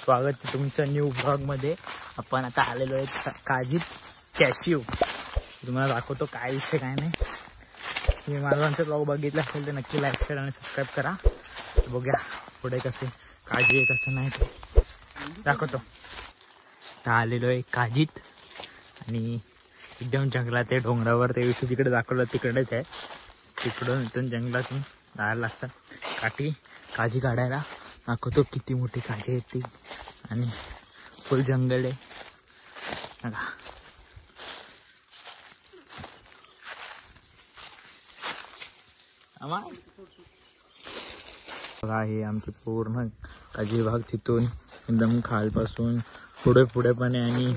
स्वागत आहे तुमचं न्यू ब्लॉगमध्ये। आपण आता आलेलो आहे काजीत कॅशिव। तुम्हाला दाखवतो काय विषय काय नाही। तुम्ही माझा ब्लॉग बघितला असेल तर नक्की लाईक शेअर आणि सबस्क्राईब करा। बघूया पुढे कसे काजी आहे कसं नाही ते दाखवतो। आता आलेलो आहे काजीत आणि एकदम जंगलात आहे, डोंगरावर ते विषय तिकडे दाखवलं तिकडेच आहे। तिकडून इथून जंगलातून जायला लागतं काठी काजी काढायला। दाखवतो किती मोठी काठी आहे ती आणि फुल जंगल आहे बघा। बघा हे आमची पूर्ण काजी भाग तिथून एकदम खालपासून पुढे पुढे पण आहे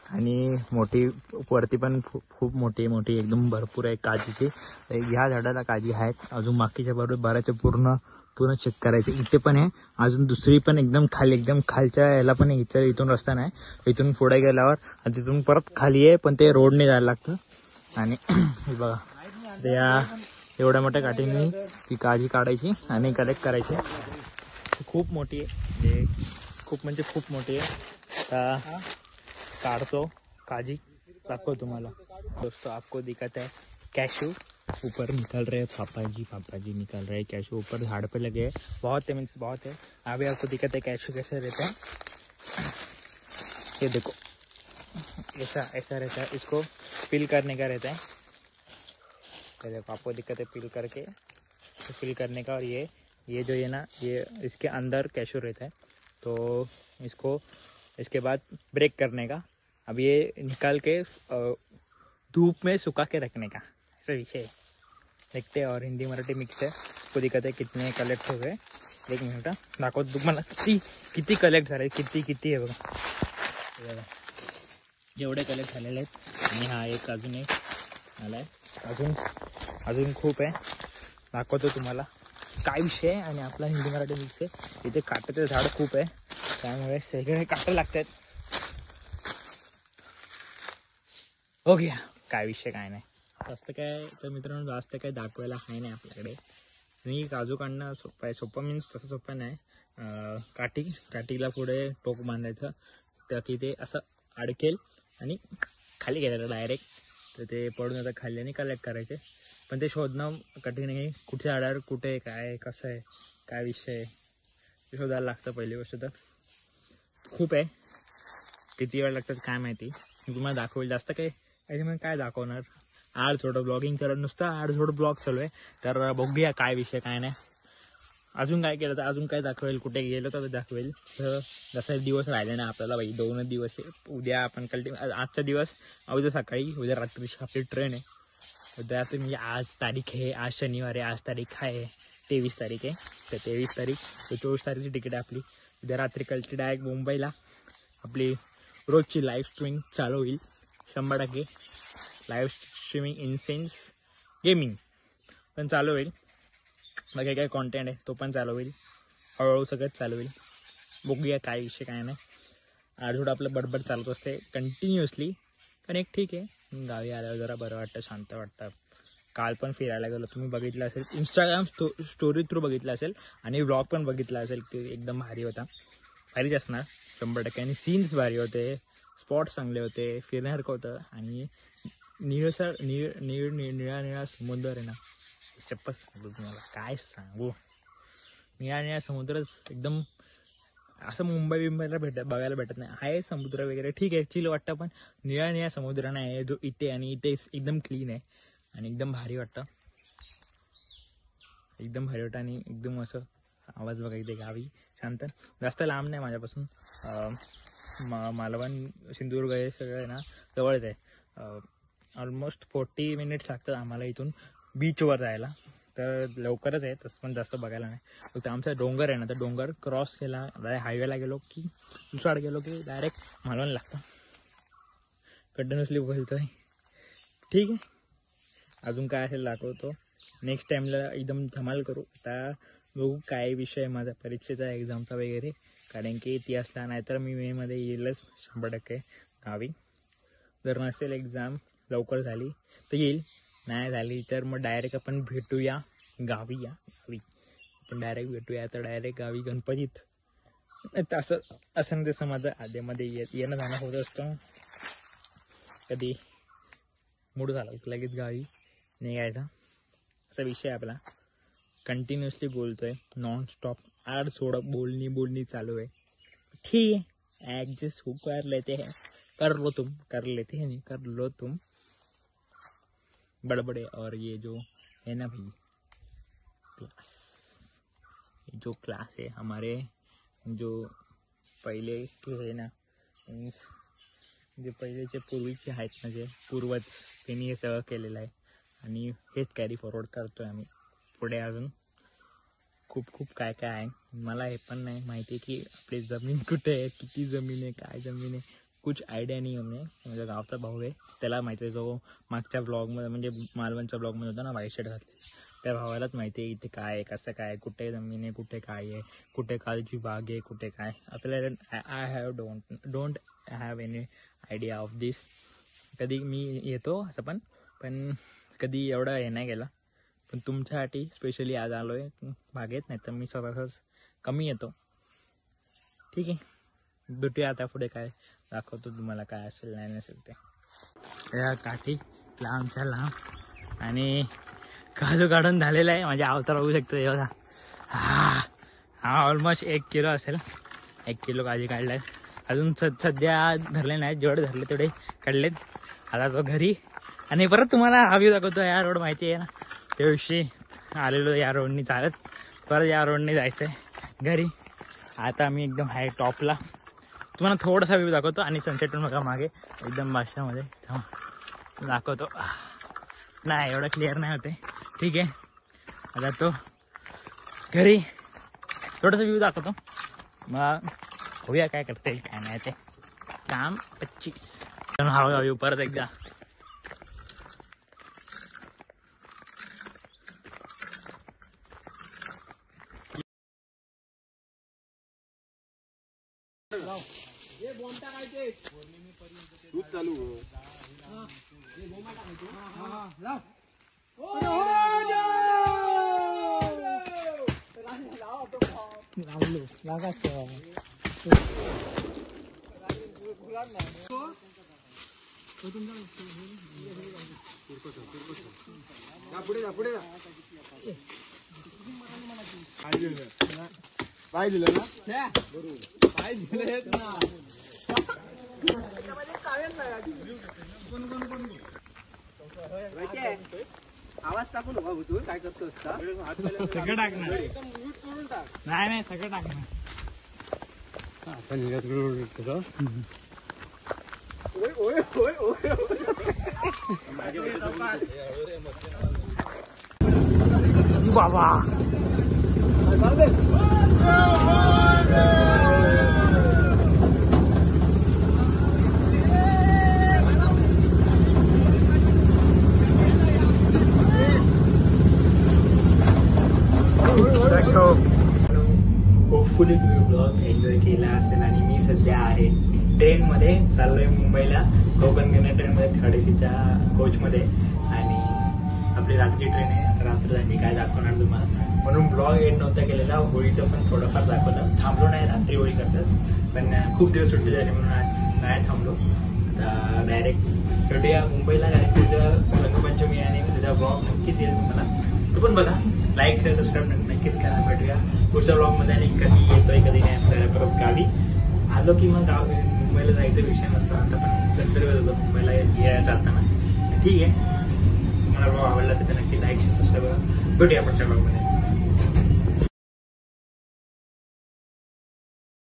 आणि मोठी वरती पण खूप मोठी मोठी एकदम भरपूर आहे काजीची। ह्या झाडाला काजी आहेत, अजून बाकीच्या बरोबर बऱ्याच पूर्ण पूर्ण चेक करायचे। इथे पण आहे अजून दुसरी पण एकदम खाली एकदम खालच्या याला पण इथे इथून रस्ता नाही, इथून पुढे गेल्यावर तिथून परत खाली आहे पण ते रोडने जायला लागतं। आणि हे बघा त्या एवढ्या मोठ्या काठीने ती काजी काढायची आणि कलेक्ट करायची। खूप मोठी आहे, खूप म्हणजे खूप मोठी आहे। आता काढतो काजी दाखव तुम्हाला। दोस्तों आपको दिखता है कैशू ऊपर निकल रहे, पापा जी निकल रहे कैशू ऊपर झाड़ पे लगे हैं। बहुत है मीन्स बहुत है। अभी आपको दिखता है कैशू कैसे रहता है। ये देखो ऐसा ऐसा रहता है, इसको पील करने का रहता है। ये देखो आपको दिक्कत है पील करके पील करने का। और ये जो है ना ये इसके अंदर कैशू रहता है, तो इसको इसके बाद ब्रेक करने का। अब ये निकाल के धूप में सुखा के रखने का ऐसा विषय है। देखते हैं और हिंदी मराठी मिक्स है। आपको दिक्कत है कितने कलेक्ट हो गए। एक मिनिट दाखव तुम्हाला किती कलेक्ट झाले, किती आहे बघा जेवढे कलेक्ट झालेले आहेत। आणि हा एक अजून एक आलाय, अजून खूप आहे दाखवतो तुम्हाला काय विषय आहे। आणि आपला हिंदी मराठी मिक्स आहे। इथे काट्याचं झाड खूप आहे त्यामुळे सगळे काटे लागतात। हो गया काय विषय काय नाही जास्त काय तर मित्रांनो जास्त काय दाखवायला आहे नाही आपल्याकडे। आणि काजू काढणं सोपं मीन्स तसं सोपं नाही। काठीला पुढे टोक बांधायचं तर की ते असं अडकेल आणि खाली गेलेलं डायरेक्ट तर ते पडून आता खाली आणि कलेक्ट करायचे। पण ते शोधणं कठीण आहे, कुठे झाडावर कुठे काय कसं आहे काय विषय आहे ते शोधायला लागतं। पहिली गोष्ट तर खूप आहे, किती वेळ लागतात काय माहिती। तुम्हाला दाखवेल जास्त काय काय दाखवणार। आड थोडं ब्लॉगिंग करत नुसतं आड थोडं ब्लॉग चालू आहे तर बघूया काय विषय काय नाही। अजून काय केलं तर अजून काय दाखवेल, कुठे गेलो तर दाखवेल। तर जसं दिवस राहिले ना आपल्याला बाई 2 दिवस आहे। उद्या आपण आजचा दिवस उद्या सकाळी उद्या रात्रीची आपली ट्रेन आहे। उद्या म्हणजे आज तारीख आहे, आज शनिवार आहे, आज तारीख आहे 23 तारीख आहे। तर 23 तारीख 24 तारीखची तिकीट आहे आपली। उद्या रात्री कळची डायरेक्ट मुंबईला आपली रोजची लाईव्ह स्ट्रीमिंग चालू होईल 100%। Live streaming in sense gaming पण चालू होईल, बाकी काय कॉन्टेंट आहे तो पण चालू होईल, हळूहळू सगळंच चालू होईल। बघूया काय विषय काय नाही। आठवड आपलं बडबड चालत असते कंटिन्युअसली, पण एक ठीक आहे गावी आल्यावर जरा बरं वाटतं, शांत वाटतं। काल पण फिरायला गेलो, तुम्ही बघितलं असेल इंस्टाग्राम स्टोरी थ्रू बघितलं असेल आणि व्लॉग पण बघितला असेल की एकदम भारी होता, भारीच असणार 100%। आणि सीन्स भारी होते, स्पॉट्स चांगले होते, फिरण्यासारखं होतं। आणि निळा समुद्र आहे ना, चप्पल सांगतो तुम्हाला काय सांगू। निळा समुद्रच एकदम असं मुंबईला बघायला भेटत नाही। आहे समुद्र वगैरे ठीक आहे चिल वाटतं, पण निळा समुद्र नाही आहे जो इथे। आणि इथे एकदम क्लीन आहे आणि एकदम भारी वाटतं, आणि एकदम असं आवाज बघा इथे गावी शांत। जास्त लांब नाही माझ्यापासून, मालवण सिंधुदुर्ग हे सगळं ना जवळच आहे। ऑलमोस्ट 40 मिनिट्स लागतात आम्हाला इथून बीचवर जायला, तर लवकरच आहे तसं पण जास्त बघायला नाही। फक्त आमचा डोंगर आहे ना, तर डोंगर क्रॉस केला हायवेला गेलो की दुसरा गेलो की डायरेक्ट मालवण लागतं। कंटिन्युअसली बोलतोय ठीक आहे। अजून काय असेल दाखवतो नेक्स्ट टाइमला, एकदम धमाल करू। आता बघू काय विषय माझा परीक्षेचा एक्झामचा वगैरे, कारण की ती असला नाही तर मी मेमध्ये येईलच 100% गावी। जर नसेल एक्झाम लवकर झाली तर येईल, नाही झाली तर मग डायरेक्ट आपण भेटूया गावी। आपण डायरेक्ट भेटूया तर डायरेक्ट गावी गणपतीत असं असं ना तसं माझं आधीमध्ये येणं जाणं होत असतं. कधी मूड झाला लगेच गावी निघायचा असा विषय आपला. कंटिन्युअसली बोलतोय नॉनस्टॉप, आड सोड बोलणी चालू है. ठीक है, एडजस्ट हो कर लेते हैं, कर लो तुम, कर लेते हैं नहीं कर लो तुम. बड़बड़े और ये जो है ना भाई क्लास, जो क्लास है हमारे जो पहिले के है ना, जे पहिलेचे पूर्वीचे आहेत ना, जे पूर्वज त्यांनी हे सगळं केलेलं आहे आणि हेच कॅरी फॉरवर्ड करतोय आम्ही पुढे. अजून खूप खूप काय काय आहे. मला हे पण नाही माहिती की आपली जमीन कुठे आहे, किती जमीन आहे, काय जमीन आहे, कुछ आयडिया नाही आहे. माझ्या गावचा भाऊ आहे, त्याला माहिती आहे. जो मागच्या ब्लॉगमध्ये म्हणजे मालवणच्या ब्लॉगमध्ये होता ना व्हाईट शर्ट घातलेला, त्या भावालाच माहिती आहे इथे काय आहे, कसं काय, कुठे जमीन आहे, कुठे काय आहे, कुठे कालची बाग आहे, कुठे काय. आपल्याला I don't have any idea of this. कधी मी येतो असं पण कधी एवढा हे नाही केला. पण तुमच्यासाठी स्पेशली आज आलो आहे बागेत, नाही तर मी स्वतःच कमी येतो. ठीक आहे, भेटूया आता पुढे, काय दाखवतो तुम्हाला काय असेल नाही नसेल ते. या काठी लांबच्या लांब आणि काजू काढून झालेला आहे. माझ्या अवतार होऊ शकतो एवढा. हा ऑलमोस्ट 1 किलो असेल. 1 किलो काजू काढलाय. अजून सध्या धरले नाहीत, जेवढे धरले तेवढे काढलेत. आता तो घरी आणि परत तुम्हाला हा व्ह्यू दाखवतो. या रोड माहिती आहे ना, त्या दिवशी आलेलो या रोडनी चालत, परत या रोडने जायचं आहे घरी. आता आम्ही एकदम हाय टॉपला. तुम्हाला थोडासा व्ह्यू दाखवतो आणि सनसेट पण बघा मागे एकदम बादशाहमध्ये दाखवतो. नाही एवढं क्लिअर नाही होते. ठीक आहे, आता तो घरी थोडासा व्ह्यू दाखवतो, मग होऊया काय करता येईल काय नाही ते काम. 25 हा व्ह्यू परत एकदा. चालू पुढे पाय दिलं ना, पाय दिले ना. आवाज टाकू नका तू, काय करतो सगळं टाकणार नाही सगळं टाकणार. बाबा होपफुली तुम्ही ब्लॉग एन्जॉय केला असेल. आणि मी सध्या आहे ट्रेनमध्ये, चाललोय मुंबईला कोकण कन्या ट्रेनमध्ये 3rd AC कोचमध्ये. आणि आपली रात्री ट्रेन आहे, आता रात्र झाली काय दाखवणार तुम्हाला, म्हणून ब्लॉग एड नव्हता केलेला. होळीचं पण थोडंफार दाखवलं, थांबलो नाही, रात्री होळी करतात पण खूप दिवस सुट्टी झाली म्हणून आज नाही थांबलो. आता डायरेक्ट भेटूया मुंबईला. डायरेक्ट तुझ्या रंगपंचमी आणि तुझा ब्लॉग नक्कीच येईल तुम्हाला, तू पण बघा. लाईक शेअर सबस्क्राईब नक्कीच करा. भेटूया पुढच्या ब्लॉगमध्ये. आणि कधी येतोय कधी नाही असं परत गावी आलो की मग मुंबईला जायचा विषय नसतो. आता पण गणपती होतो मुंबईला यायला जाताना. ठीक आहे, तुम्हाला ब्लॉग आवडला असेल तर नक्की लाईक शेअर सबस्क्राईब करा. भेटूया पुढच्या ब्लॉगमध्ये.